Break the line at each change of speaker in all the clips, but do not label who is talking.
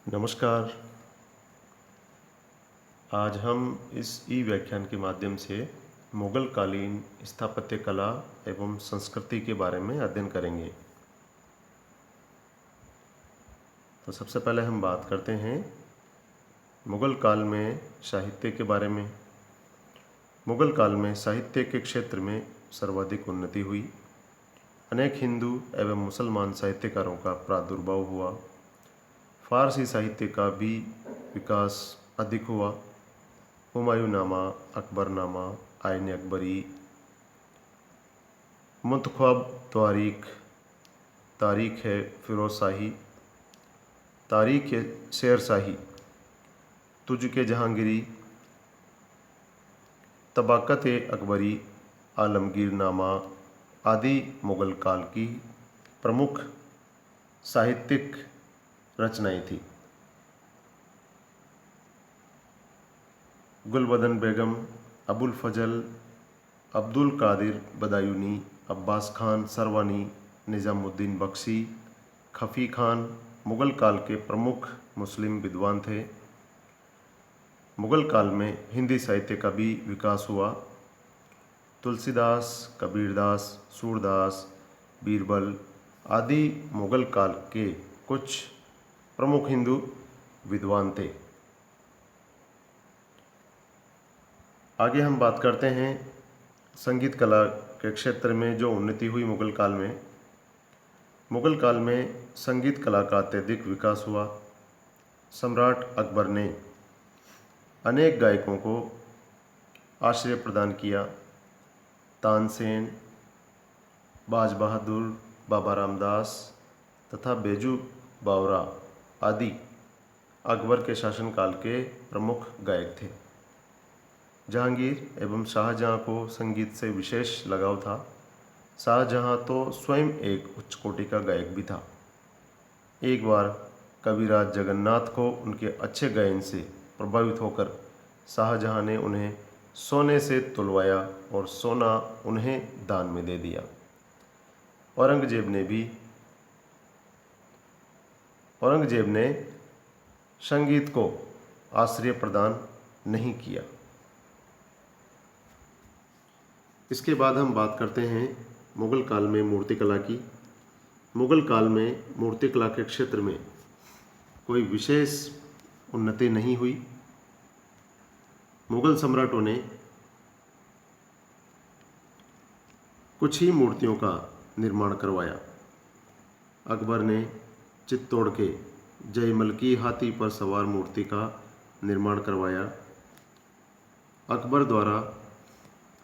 नमस्कार। आज हम इस ई व्याख्यान के माध्यम से मुगल कालीन स्थापत्य कला एवं संस्कृति के बारे में अध्ययन करेंगे। तो सबसे पहले हम बात करते हैं मुगल काल में साहित्य के बारे में। मुगल काल में साहित्य के क्षेत्र में सर्वाधिक उन्नति हुई। अनेक हिंदू एवं मुसलमान साहित्यकारों का प्रादुर्भाव हुआ। फारसी साहित्य का भी विकास अधिक हुआ। हुमायूंनामा, अकबरनामा, आइन अकबरी, मुंतखब तारीख, तारीख है फिरोज शाही, तारीख है शेर शाही, तुझ के जहांगीरी, तबाकत अकबरी, आलमगीरनामा आदि मुगल काल की प्रमुख साहित्यिक रचनाएं थी। गुलबदन बेगम, अबुल फजल, अब्दुल कादिर बदायूनी, अब्बास खान सरवानी, निज़ामुद्दीन बख्शी, खफ़ी खान मुगल काल के प्रमुख मुस्लिम विद्वान थे। मुगल काल में हिंदी साहित्य का भी विकास हुआ। तुलसीदास, कबीरदास, सूरदास, बीरबल आदि मुगल काल के कुछ प्रमुख हिंदू विद्वान थे। आगे हम बात करते हैं संगीत कला के क्षेत्र में जो उन्नति हुई मुगल काल में। मुगल काल में संगीत कला का अत्यधिक विकास हुआ। सम्राट अकबर ने अनेक गायकों को आश्रय प्रदान किया। तानसेन, बाज बहादुर, बाबा रामदास तथा बेजू बावरा आदि अकबर के शासनकाल के प्रमुख गायक थे। जहांगीर एवं शाहजहां को संगीत से विशेष लगाव था। शाहजहां तो स्वयं एक उच्च कोटि का गायक भी था। एक बार कविराज जगन्नाथ को उनके अच्छे गायन से प्रभावित होकर शाहजहां ने उन्हें सोने से तुलवाया और सोना उन्हें दान में दे दिया। औरंगजेब ने संगीत को आश्रय प्रदान नहीं किया। इसके बाद हम बात करते हैं मुगल काल में मूर्तिकला की। मुगल काल में मूर्तिकला के क्षेत्र में कोई विशेष उन्नति नहीं हुई। मुगल सम्राटों ने कुछ ही मूर्तियों का निर्माण करवाया। अकबर ने चित्तौड़ के जयमल की हाथी पर सवार मूर्ति का निर्माण करवाया। अकबर द्वारा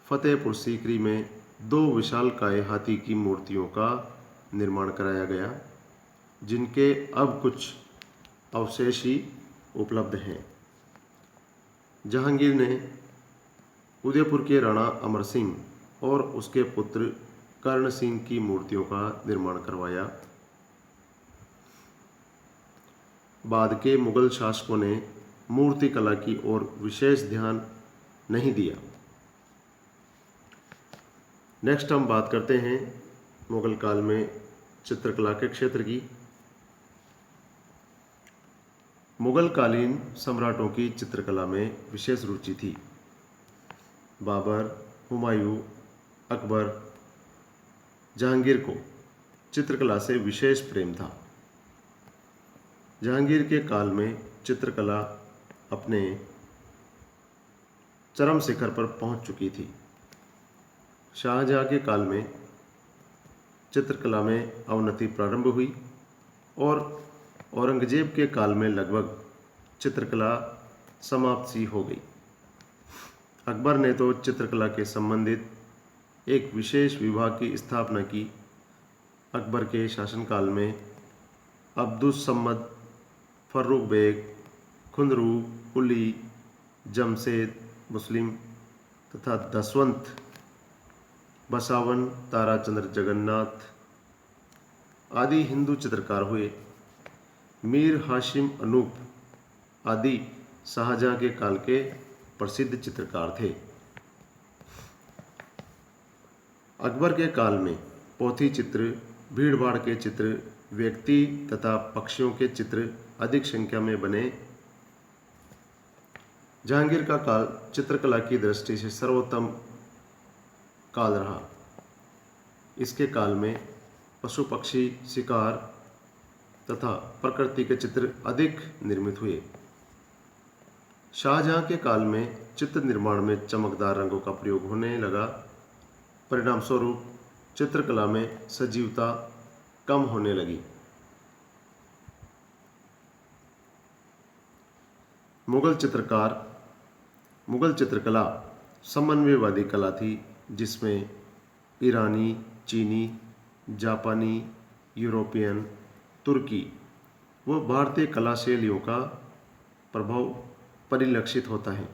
फतेहपुर सीकरी में 2 विशालकाय हाथी की मूर्तियों का निर्माण कराया गया, जिनके अब कुछ अवशेष ही उपलब्ध हैं। जहांगीर ने उदयपुर के राणा अमर सिंह और उसके पुत्र कर्ण सिंह की मूर्तियों का निर्माण करवाया। बाद के मुगल शासकों ने मूर्तिकला की ओर विशेष ध्यान नहीं दिया। नेक्स्ट हम बात करते हैं मुगल काल में चित्रकला के क्षेत्र की। मुगल कालीन सम्राटों की चित्रकला में विशेष रुचि थी। बाबर, हुमायूं, अकबर, जहांगीर को चित्रकला से विशेष प्रेम था। जहांगीर के काल में चित्रकला अपने चरम शिखर पर पहुंच चुकी थी। शाहजहां के काल में चित्रकला में अवनति प्रारंभ हुई और औरंगजेब के काल में लगभग चित्रकला समाप्त सी हो गई। अकबर ने तो चित्रकला के संबंधित एक विशेष विभाग की स्थापना की। अकबर के शासनकाल में अब्दुस्समद, फर्रुख बेग, खुंदरू, कुली, जमशेद मुस्लिम तथा दसवंत, बसावन, ताराचंद्र जगन्नाथ आदि हिंदू चित्रकार हुए। मीर हाशिम अनूप आदि शाहजहां के काल के प्रसिद्ध चित्रकार थे। अकबर के काल में पोथी चित्र, भीड़ भाड़ के चित्र, व्यक्ति तथा पक्षियों के चित्र अधिक संख्या में बने। जहांगीर का काल चित्रकला की दृष्टि से सर्वोत्तम काल रहा। इसके काल में पशु पक्षी, शिकार तथा प्रकृति के चित्र अधिक निर्मित हुए। शाहजहां के काल में चित्र निर्माण में चमकदार रंगों का प्रयोग होने लगा। परिणाम स्वरूप चित्रकला में सजीवता कम होने लगी। मुगल चित्रकला समन्वयवादी कला थी, जिसमें ईरानी, चीनी, जापानी, यूरोपियन, तुर्की व भारतीय कला शैलियों का प्रभाव परिलक्षित होता है।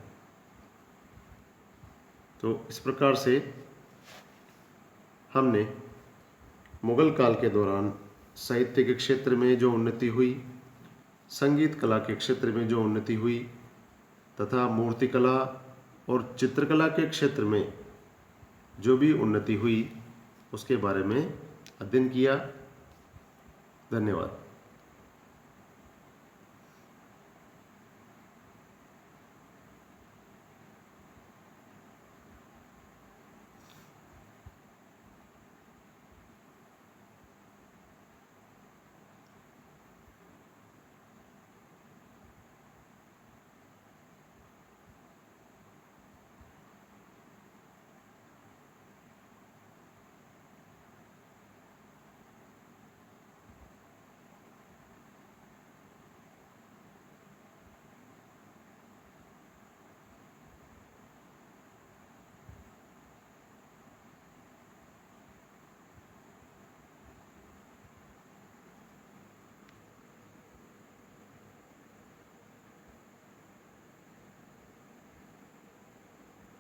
तो इस प्रकार से हमने मुगल काल के दौरान साहित्य के क्षेत्र में जो उन्नति हुई, संगीत कला के क्षेत्र में जो उन्नति हुई तथा मूर्तिकला और चित्रकला के क्षेत्र में जो भी उन्नति हुई, उसके बारे में अध्ययन किया। धन्यवाद।